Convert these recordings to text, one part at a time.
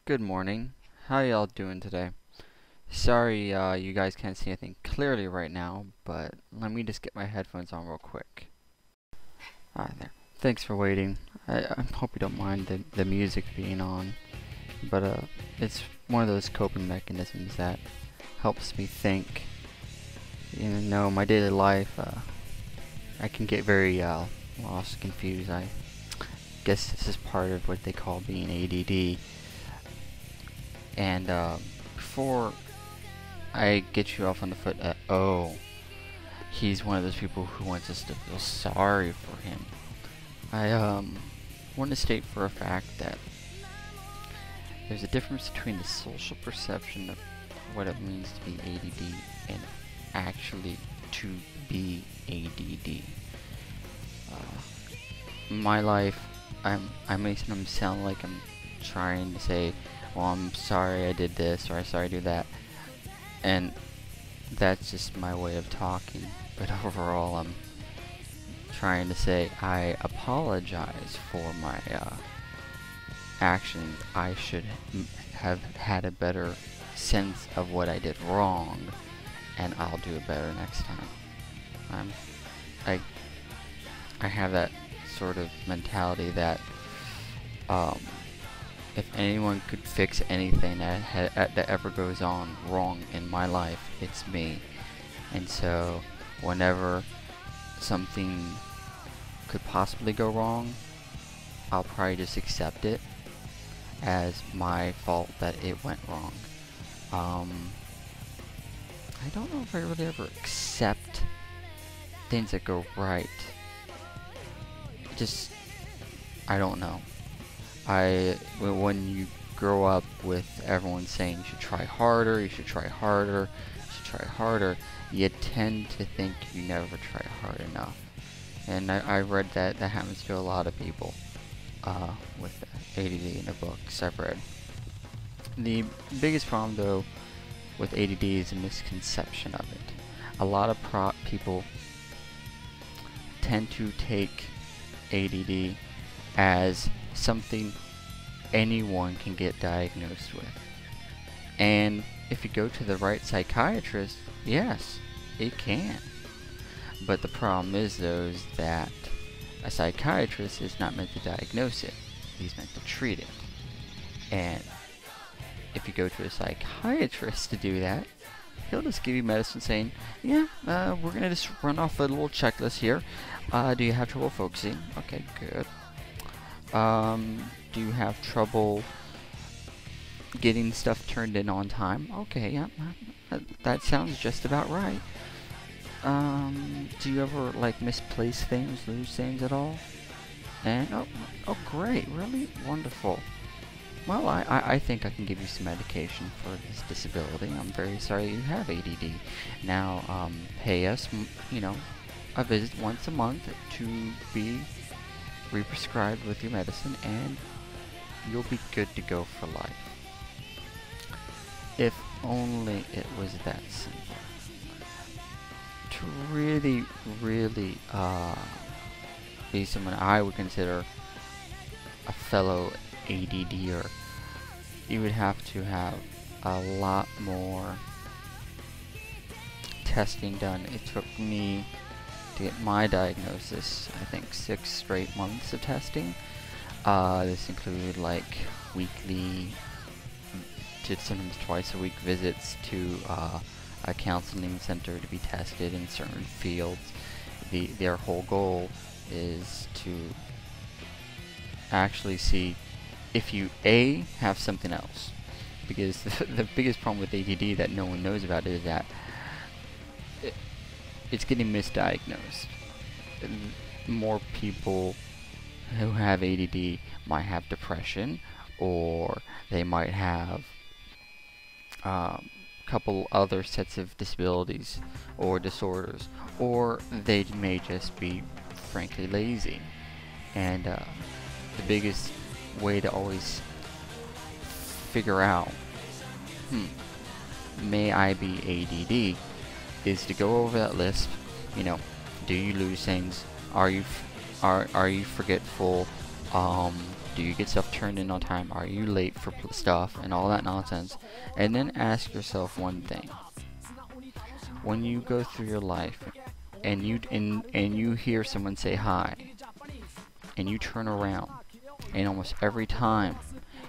Good morning. How y'all doing today? Sorry, you guys can't see anything clearly right now, but let me just get my headphones on real quick. Alright there. Thanks for waiting. I hope you don't mind the music being on, but it's one of those coping mechanisms that helps me think. You know, my daily life, I can get very lost, confused. I guess this is part of what they call being ADD. And before I get you off on the foot, he's one of those people who wants us to feel sorry for him. I want to state for a fact that there's a difference between the social perception of what it means to be ADD and actually to be ADD. In my life, I may sometimes sound like I'm trying to say, well, I'm sorry I did this, or I'm sorry I do that, and that's just my way of talking. But overall, I'm trying to say I apologize for my actions. I should have had a better sense of what I did wrong, and I'll do it better next time. I have that sort of mentality that if anyone could fix anything that ever goes on wrong in my life, it's me. And so whenever something could possibly go wrong, I'll probably just accept it as my fault that it went wrong. I don't know if I really ever accept things that go right. I don't know. When you grow up with everyone saying you should try harder, you should try harder, you should try harder, you tend to think you never try hard enough. And I read that happens to a lot of people with ADD in the books I've read. The biggest problem, though, with ADD is a misconception of it. A lot of people tend to take ADD as something anyone can get diagnosed with. And if you go to the right psychiatrist, yes, it can. But the problem is, though, is that a psychiatrist is not meant to diagnose it. He's meant to treat it. And if you go to a psychiatrist to do that, he'll just give you medicine saying, yeah, we're going to just run off a little checklist here. Do you have trouble focusing? Okay, good. Do you have trouble getting stuff turned in on time? Okay, yeah, that sounds just about right. Do you ever, like, misplace things, lose things at all? And, oh great, really? Wonderful. Well, I think I can give you some medication for this disability. I'm very sorry you have ADD. Now, pay us, a visit once a month to be re-prescribed with your medicine, and you'll be good to go for life. If only it was that simple. To really, really be someone I would consider a fellow ADDer, you would have to have a lot more testing done. It took me to get my diagnosis, I think 6 straight months of testing. This included like weekly to sometimes twice a week visits to a counseling center to be tested in certain fields. Their whole goal is to actually see if you have something else, because the biggest problem with ADD that no one knows about is that it's getting misdiagnosed. More people who have ADD might have depression, or they might have a couple other sets of disabilities or disorders, or they may just be frankly lazy. And the biggest way to always figure out, may I be ADD, is to go over that list. Do you lose things? Are you forgetful? Do Do you get stuff turned in on time? Are you late for stuff and all that nonsense? And then ask yourself one thing. When you go through your life and you hear someone say hi, and you turn around, and almost every time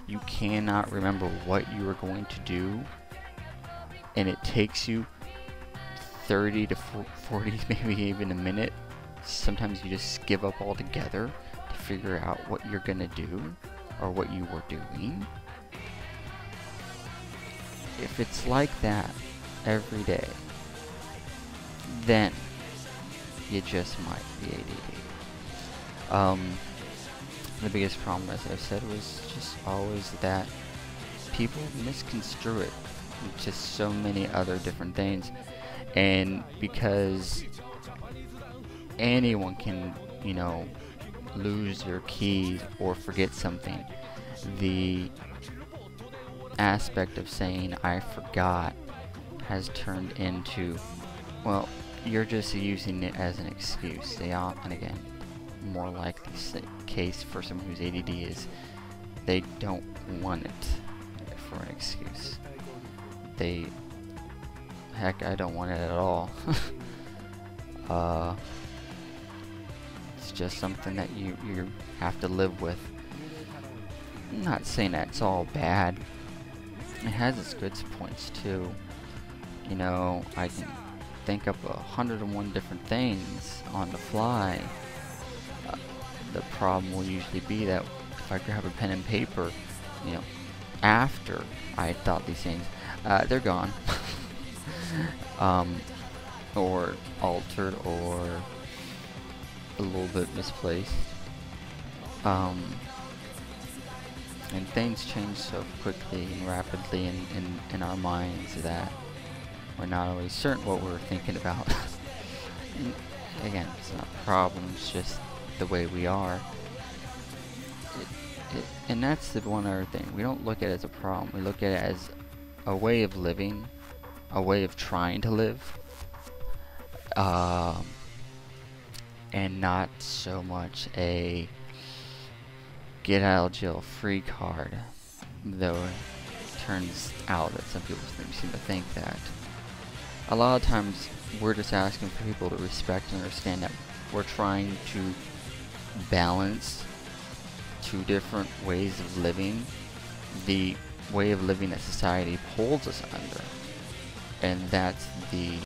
you cannot remember what you are going to do, and it takes you 30 to 40, maybe even a minute, sometimes you just give up altogether to figure out what you're gonna do or what you were doing. If it's like that every day, then you just might be ADD. The biggest problem, as I said, was just always that people misconstrue it into so many other different things, and because anyone can, you know, lose their keys or forget something, the aspect of saying I forgot has turned into, well, you're just using it as an excuse. They often, again, more likely case for someone who's ADD is they don't want it for an excuse. Heck, I don't want it at all. It's just something that you have to live with. I'm not saying that it's all bad. It has its good points too. You know, I can think up 101 different things on the fly. The problem will usually be that if I grab a pen and paper, you know, after I thought these things, they're gone. Or altered, or a little bit misplaced. And things change so quickly and rapidly in our minds that we're not always certain what we're thinking about. And again, it's not a problem, it's just the way we are. And that's the one other thing. We don't look at it as a problem. We look at it as a way of living, a way of trying to live, and not so much a get out of jail free card, though it turns out that some people seem to think that. A lot of times we're just asking for people to respect and understand that we're trying to balance two different ways of living, the way of living that society holds us under, and that's the